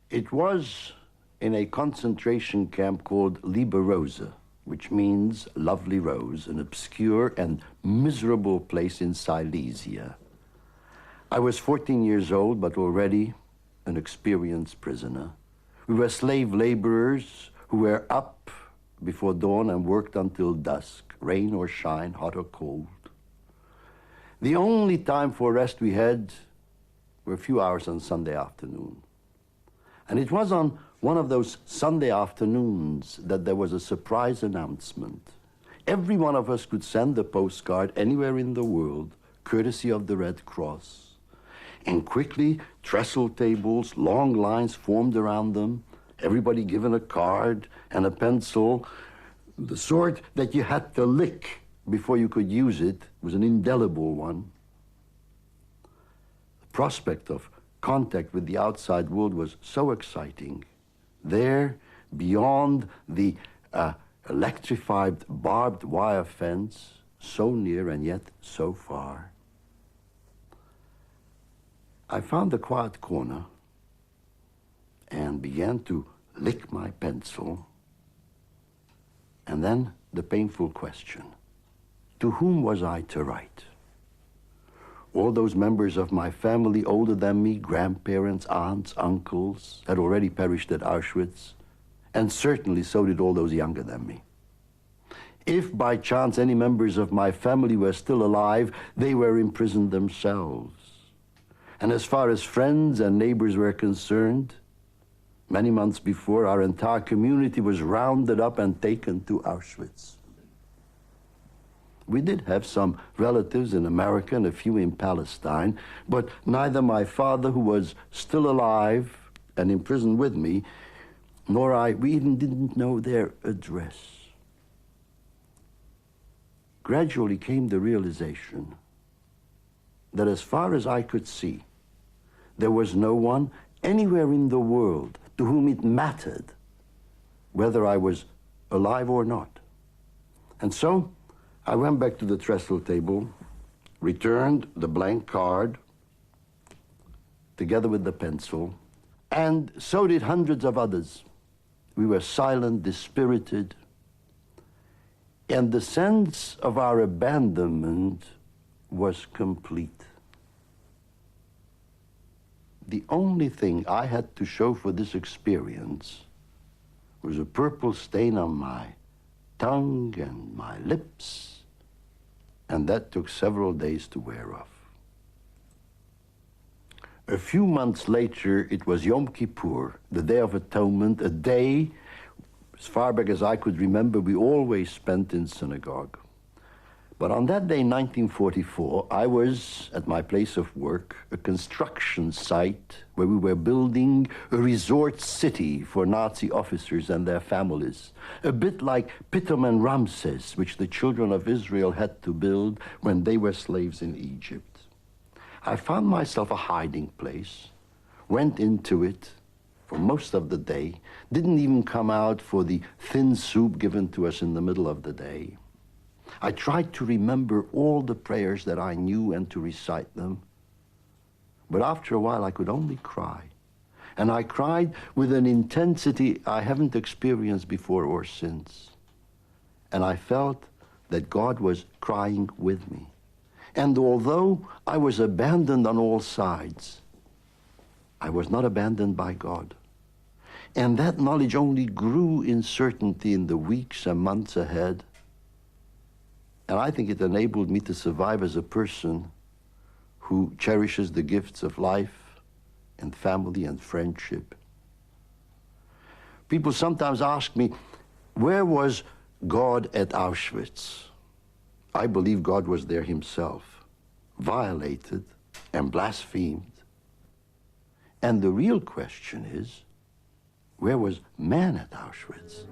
It was in a concentration camp called Liebe Rose, which means lovely rose, an obscure and miserable place in Silesia. I was 14 years old, but already an experienced prisoner. We were slave laborers who were up before dawn and worked until dusk, rain or shine, hot or cold. The only time for rest we had were a few hours on Sunday afternoon. And it was on one of those Sunday afternoons that there was a surprise announcement. Every one of us could send a postcard anywhere in the world, courtesy of the Red Cross. And quickly, trestle tables, long lines formed around them, everybody given a card and a pencil. The sort that you had to lick before you could use it was an indelible one. The prospect of contact with the outside world was so exciting. There, beyond the electrified barbed wire fence, so near and yet so far, I found a quiet corner and began to lick my pencil. And then the painful question, to whom was I to write? All those members of my family older than me, grandparents, aunts, uncles, had already perished at Auschwitz, and certainly so did all those younger than me. If by chance any members of my family were still alive, they were imprisoned themselves. And as far as friends and neighbors were concerned, many months before, our entire community was rounded up and taken to Auschwitz. We did have some relatives in America and a few in Palestine, but neither my father, who was still alive and in prison with me, nor I, we even didn't know their address. Gradually came the realization that as far as I could see, there was no one anywhere in the world to whom it mattered whether I was alive or not. And so I went back to the trestle table, returned the blank card together with the pencil, and so did hundreds of others. We were silent, dispirited, and the sense of our abandonment was complete. The only thing I had to show for this experience was a purple stain on my tongue and my lips, and that took several days to wear off. A few months later, it was Yom Kippur, the Day of Atonement, a day, as far back as I could remember, we always spent in synagogue. But on that day, 1944, I was at my place of work, a construction site where we were building a resort city for Nazi officers and their families, a bit like Pithom and Ramses, which the children of Israel had to build when they were slaves in Egypt. I found myself a hiding place, went into it for most of the day, didn't even come out for the thin soup given to us in the middle of the day. I tried to remember all the prayers that I knew and to recite them. But after a while, I could only cry. And I cried with an intensity I haven't experienced before or since. And I felt that God was crying with me. And although I was abandoned on all sides, I was not abandoned by God. And that knowledge only grew in certainty in the weeks and months ahead. And I think it enabled me to survive as a person who cherishes the gifts of life and family and friendship. People sometimes ask me, where was God at Auschwitz? I believe God was there himself, violated and blasphemed. And the real question is, where was man at Auschwitz?